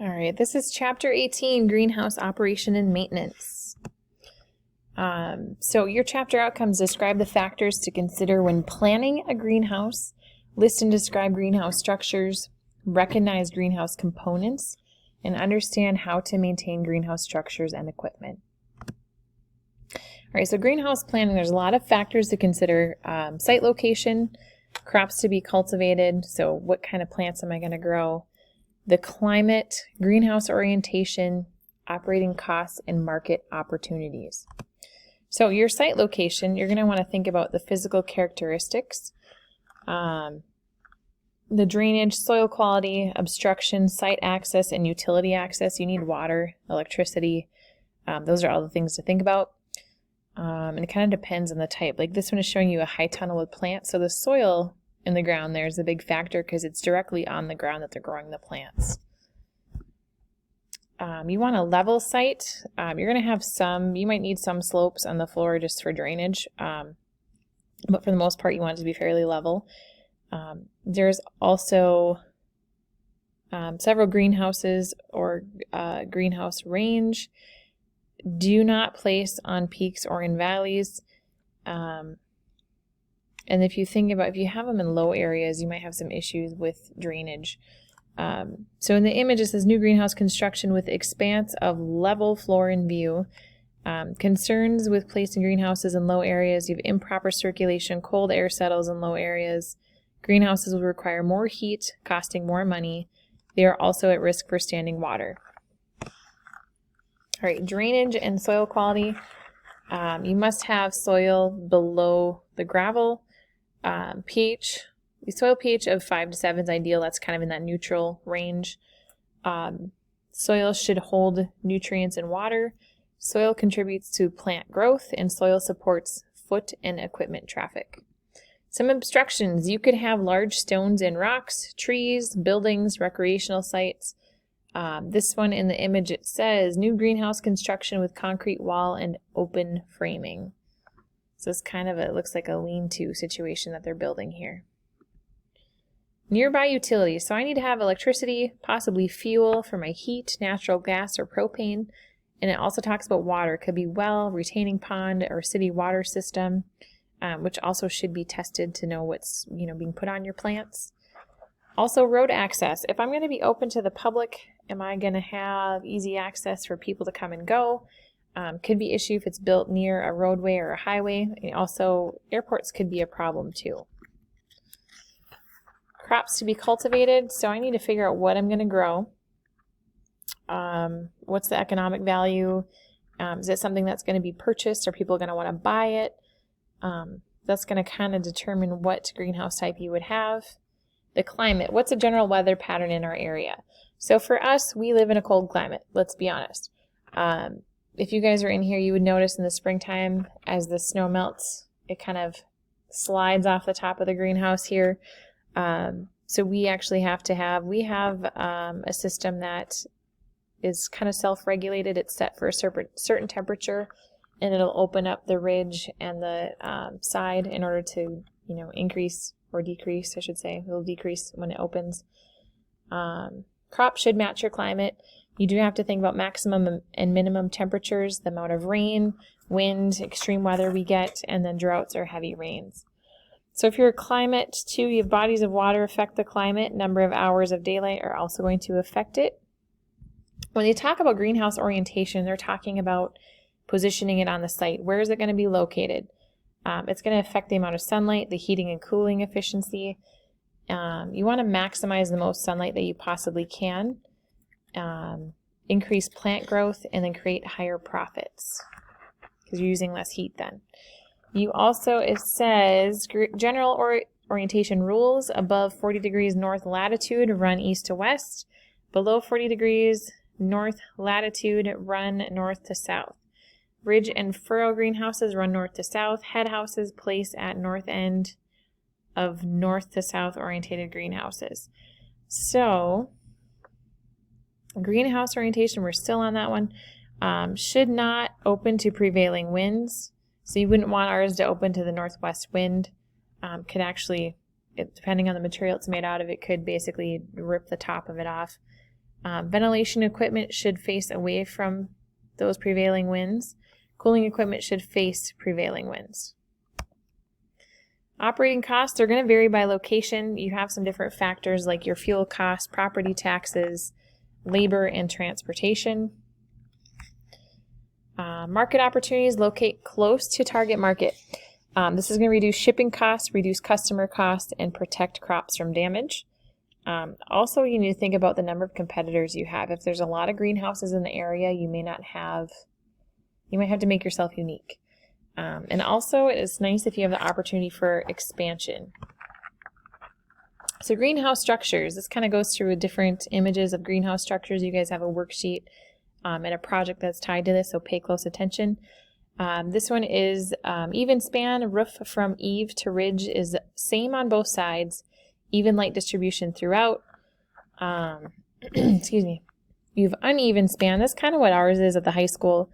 All right, this is Chapter 18, Greenhouse Operation and Maintenance. So your chapter outcomes describe the factors to consider when planning a greenhouse, list and describe greenhouse structures, recognize greenhouse components, and understand how to maintain greenhouse structures and equipment. All right, so greenhouse planning, there's a lot of factors to consider. Site location, crops to be cultivated, so what kind of plants am I going to grow? The climate, greenhouse orientation, operating costs, and market opportunities. So your site location, you're going to want to think about the physical characteristics, the drainage, soil quality, obstruction, site access, and utility access. You need water, electricity. Those are all the things to think about. And it kind of depends on the type. Like this one is showing you a high tunnel with plants. So the soil in the ground there is a big factor because it's directly on the ground that they're growing the plants. You want a level site. You're going to have you might need some slopes on the floor just for drainage, but for the most part you want it to be fairly level. There's also several greenhouses or greenhouse range. Do not place on peaks or in valleys. And if you have them in low areas, you might have some issues with drainage. So in the image, it says new greenhouse construction with expanse of level floor in view. Concerns with placing greenhouses in low areas. You have improper circulation, cold air settles in low areas. Greenhouses will require more heat, costing more money. They are also at risk for standing water. All right, drainage and soil quality. You must have soil below the gravel. pH, the soil pH of 5 to 7 is ideal. That's kind of in that neutral range. Soil should hold nutrients and water. Soil contributes to plant growth, and soil supports foot and equipment traffic. Some obstructions. You could have large stones and rocks, trees, buildings, recreational sites. This one in the image, it says new greenhouse construction with concrete wall and open framing. So it's kind of it looks like a lean-to situation that they're building here. Nearby utilities. So I need to have electricity, possibly fuel for my heat, natural gas, or propane. And it also talks about water. It could be well, retaining pond, or city water system, which also should be tested to know what's being put on your plants. Also road access. If I'm going to be open to the public, am I going to have easy access for people to come and go? Could be an issue if it's built near a roadway or a highway. And also, airports could be a problem too. Crops to be cultivated. So I need to figure out what I'm going to grow. What's the economic value? Is it something that's going to be purchased? Are people going to want to buy it? That's going to kind of determine what greenhouse type you would have. The climate. What's a general weather pattern in our area? So for us, we live in a cold climate. Let's be honest. If you guys are in here, you would notice in the springtime, as the snow melts, it kind of slides off the top of the greenhouse here. So we actually have a system that is kind of self-regulated. It's set for a certain temperature, and it'll open up the ridge and the side in order to, increase or decrease, I should say. It'll decrease when it opens. Crops should match your climate. You do have to think about maximum and minimum temperatures, the amount of rain, wind, extreme weather we get, and then droughts or heavy rains. So if you're a climate too, you have bodies of water affect the climate. Number of hours of daylight are also going to affect it. When they talk about greenhouse orientation, they're talking about positioning it on the site. Where is it going to be located? It's going to affect the amount of sunlight, the heating and cooling efficiency. You want to maximize the most sunlight that you possibly can. Increase plant growth, and then create higher profits because you're using less heat then. You also, it says, general orientation rules. Above 40 degrees north latitude, run east to west. Below 40 degrees north latitude, run north to south. Ridge and furrow greenhouses run north to south. Head houses place at north end of north to south orientated greenhouses. So, greenhouse orientation, we're still on that one. Should not open to prevailing winds. So you wouldn't want ours to open to the northwest wind. Could actually, depending on the material it's made out of, it could basically rip the top of it off. Ventilation equipment should face away from those prevailing winds. Cooling equipment should face prevailing winds. Operating costs are going to vary by location. You have some different factors like your fuel costs, property taxes, labor, and transportation. Market opportunities: locate close to target market. This is going to reduce shipping costs, reduce customer costs, and protect crops from damage. Also, you need to think about the number of competitors you have. If there's a lot of greenhouses in the area, you might have to make yourself unique. And also, it's nice if you have the opportunity for expansion. So greenhouse structures, this kind of goes through different images of greenhouse structures. You guys have a worksheet and a project that's tied to this, so pay close attention. This one is even span, roof from eave to ridge is same on both sides, even light distribution throughout. Excuse me. You have uneven span. That's kind of what ours is at the high school.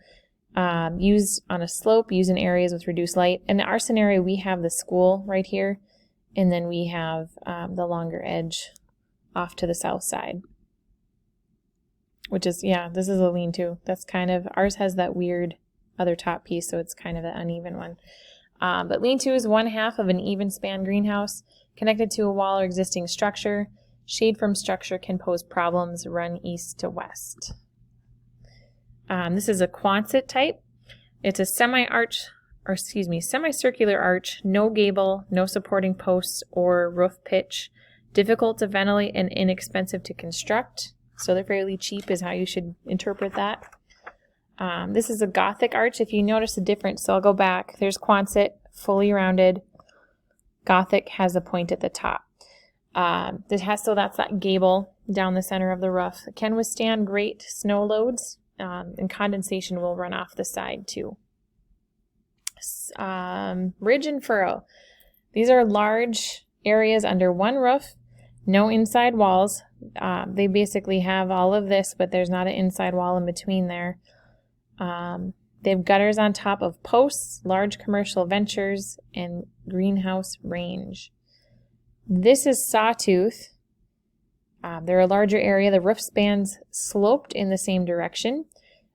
Used on a slope, used in areas with reduced light. In our scenario, we have the school right here, and then we have the longer edge off to the south side. Which is, yeah, this is a lean-to. That's kind of, ours has that weird other top piece, so it's kind of an uneven one. But lean-to is 1/2 of an even span greenhouse connected to a wall or existing structure. Shade from structure can pose problems. Run east to west. This is a Quonset type. It's a semicircular arch, no gable, no supporting posts or roof pitch, difficult to ventilate and inexpensive to construct. So they're fairly cheap is how you should interpret that. This is a Gothic arch. If you notice the difference, so I'll go back. There's Quonset, fully rounded. Gothic has a point at the top. So that's that gable down the center of the roof. It can withstand great snow loads, and condensation will run off the side too. Ridge and furrow. These are large areas under one roof, no inside walls. They basically have all of this, but there's not an inside wall in between there. They have gutters on top of posts, large commercial ventures, and greenhouse range. This is sawtooth. They're a larger area. The roof spans sloped in the same direction.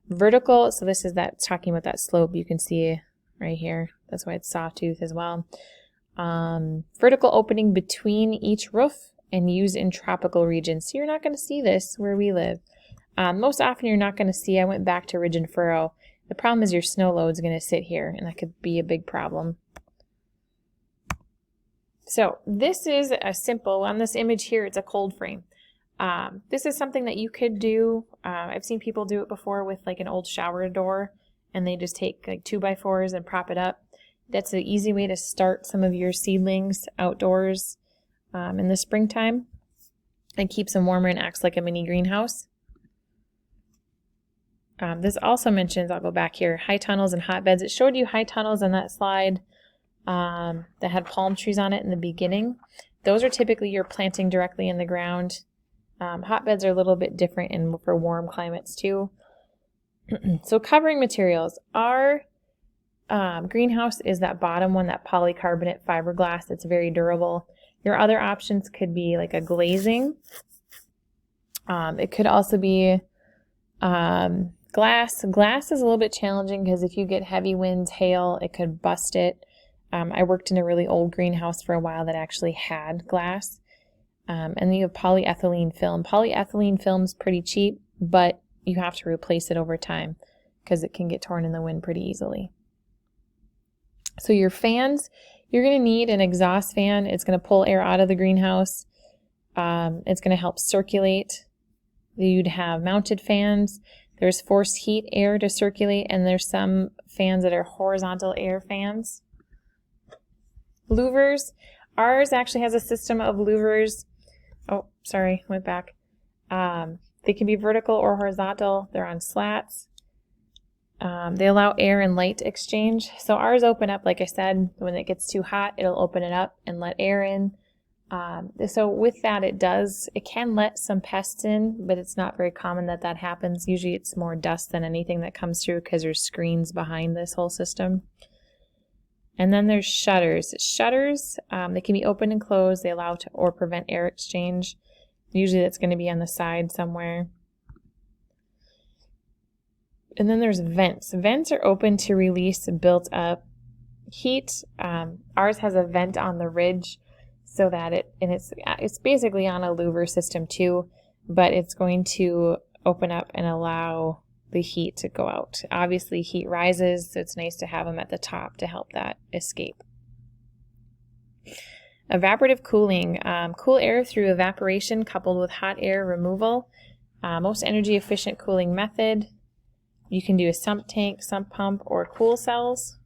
Vertical, so this is that talking about that slope you can see right here. That's why it's sawtooth as well. Vertical opening between each roof and used in tropical regions. So you're not going to see this where we live. Most often you're not going to see, I went back to ridge and furrow. The problem is your snow load is going to sit here, and that could be a big problem. So this is a simple, on this image here, it's a cold frame. This is something that you could do. I've seen people do it before with like an old shower door, and they just take like 2x4s and prop it up. That's an easy way to start some of your seedlings outdoors in the springtime and keeps them warmer and acts like a mini greenhouse. This also mentions, I'll go back here, high tunnels and hotbeds. It showed you high tunnels on that slide that had palm trees on it in the beginning. Those are typically you're planting directly in the ground. Hotbeds are a little bit different and for warm climates too. So covering materials. Our greenhouse is that bottom one, that polycarbonate fiberglass that's very durable. Your other options could be like a glazing. It could also be glass. Glass is a little bit challenging because if you get heavy winds, hail, it could bust it. I worked in a really old greenhouse for a while that actually had glass. And then you have polyethylene film. Polyethylene film is pretty cheap, but you have to replace it over time because it can get torn in the wind pretty easily. So your fans, you're going to need an exhaust fan. It's going to pull air out of the greenhouse. It's going to help circulate. You'd have mounted fans. There's forced heat air to circulate, and there's some fans that are horizontal air fans. Louvers. Ours actually has a system of louvers. Oh, sorry, went back. They can be vertical or horizontal. They're on slats. They allow air and light exchange. So ours open up, like I said, when it gets too hot, it'll open it up and let air in. So with that, it can let some pests in, but it's not very common that that happens. Usually it's more dust than anything that comes through because there's screens behind this whole system. And then there's shutters. Shutters, they can be open and closed. They allow to or prevent air exchange. Usually that's going to be on the side somewhere. And then there's vents. Vents are open to release built up heat. Ours has a vent on the ridge so that it's basically on a louver system too, but it's going to open up and allow the heat to go out. Obviously heat rises, so it's nice to have them at the top to help that escape. Evaporative cooling, cool air through evaporation coupled with hot air removal. Most energy efficient cooling method. You can do a sump tank, sump pump, or cool cells.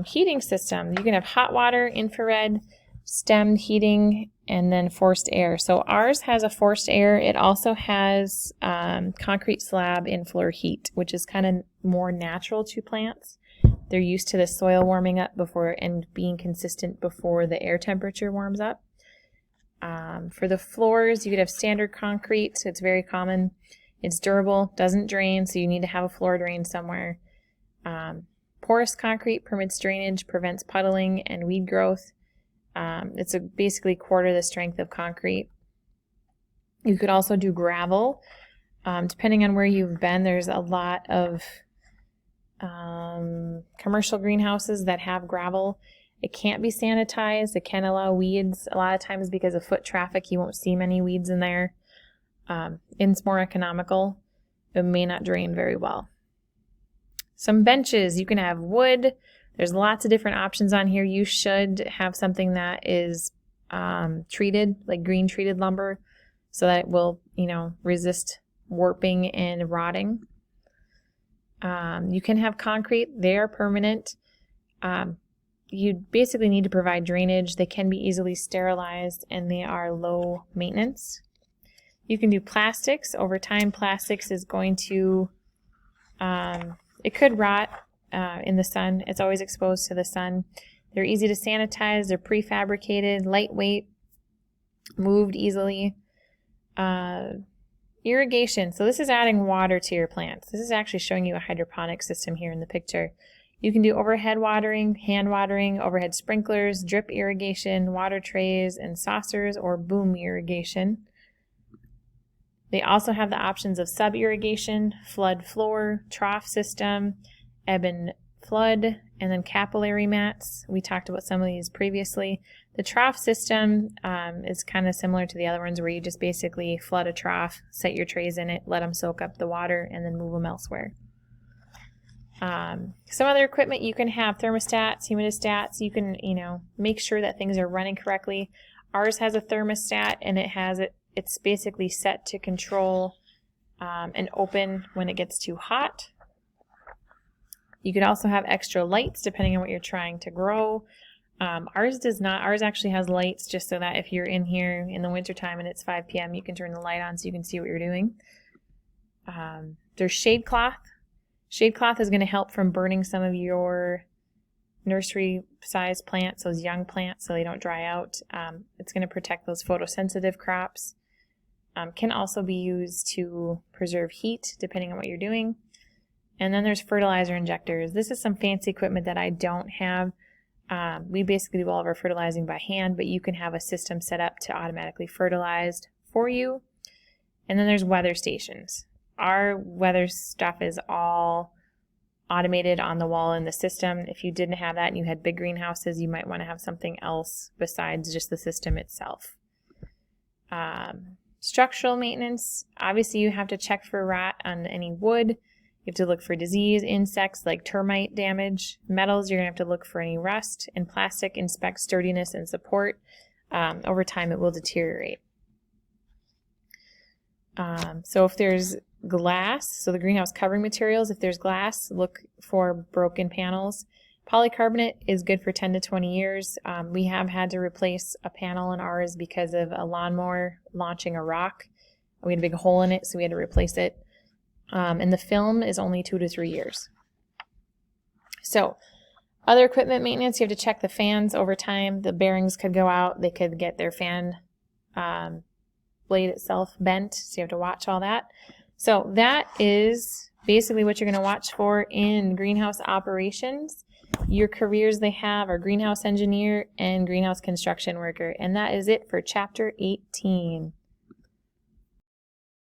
Heating system. You can have hot water, infrared, stemmed heating, and then forced air. So ours has a forced air. It also has concrete slab infloor heat, which is kind of more natural to plants. They're used to the soil warming up before and being consistent before the air temperature warms up. For the floors, you could have standard concrete. So it's very common. It's durable, doesn't drain, so you need to have a floor drain somewhere. Porous concrete permits drainage, prevents puddling and weed growth. It's basically quarter the strength of concrete. You could also do gravel. Depending on where you've been, there's a lot of commercial greenhouses that have gravel. It can't be sanitized. It can allow weeds. A lot of times because of foot traffic, you won't see many weeds in there. It's more economical. It may not drain very well. Some benches. You can have wood. There's lots of different options on here. You should have something that is treated, like green treated lumber, so that it will, resist warping and rotting. You can have concrete. They are permanent. You basically need to provide drainage. They can be easily sterilized, and they are low maintenance. You can do plastics. Over time, plastics is going to, it could rot in the sun. It's always exposed to the sun. They're easy to sanitize. They're prefabricated, lightweight, moved easily. Irrigation. So this is adding water to your plants. This is actually showing you a hydroponic system here in the picture. You can do overhead watering, hand watering, overhead sprinklers, drip irrigation, water trays and saucers, or boom irrigation. They also have the options of sub-irrigation, flood floor, trough system, ebb and flood, and then capillary mats. We talked about some of these previously. The trough system is kind of similar to the other ones where you just basically flood a trough, set your trays in it, let them soak up the water, and then move them elsewhere. Some other equipment, you can have thermostats, humidistats. You can, make sure that things are running correctly. Ours has a thermostat, and it's basically set to control and open when it gets too hot. You could also have extra lights depending on what you're trying to grow. Ours does not. Ours actually has lights just so that if you're in here in the wintertime and it's 5 p.m., you can turn the light on so you can see what you're doing. There's shade cloth. Shade cloth is going to help from burning some of your nursery size plants, those young plants, so they don't dry out. It's going to protect those photosensitive crops. Can also be used to preserve heat depending on what you're doing. And then there's fertilizer injectors. This is some fancy equipment that I don't have. We basically do all of our fertilizing by hand, but you can have a system set up to automatically fertilize for you. And then there's weather stations. Our weather stuff is all automated on the wall in the system. If you didn't have that and you had big greenhouses, you might want to have something else besides just the system itself. Structural maintenance. Obviously, you have to check for rot on any wood. You have to look for disease, insects like termite damage. Metals, you're going to have to look for any rust. And plastic, inspect sturdiness and support. Over time, it will deteriorate. So if there's glass, so the greenhouse covering materials, if there's glass, look for broken panels. Polycarbonate is good for 10 to 20 years. We have had to replace a panel in ours because of a lawnmower launching a rock. We had a big hole in it, so we had to replace it. And the film is only 2 to 3 years. So other equipment maintenance, you have to check the fans over time. The bearings could go out. They could get their fan blade itself bent, so you have to watch all that. So that is basically what you're going to watch for in greenhouse operations. Your careers they have are greenhouse engineer and greenhouse construction worker. And that is it for Chapter 18.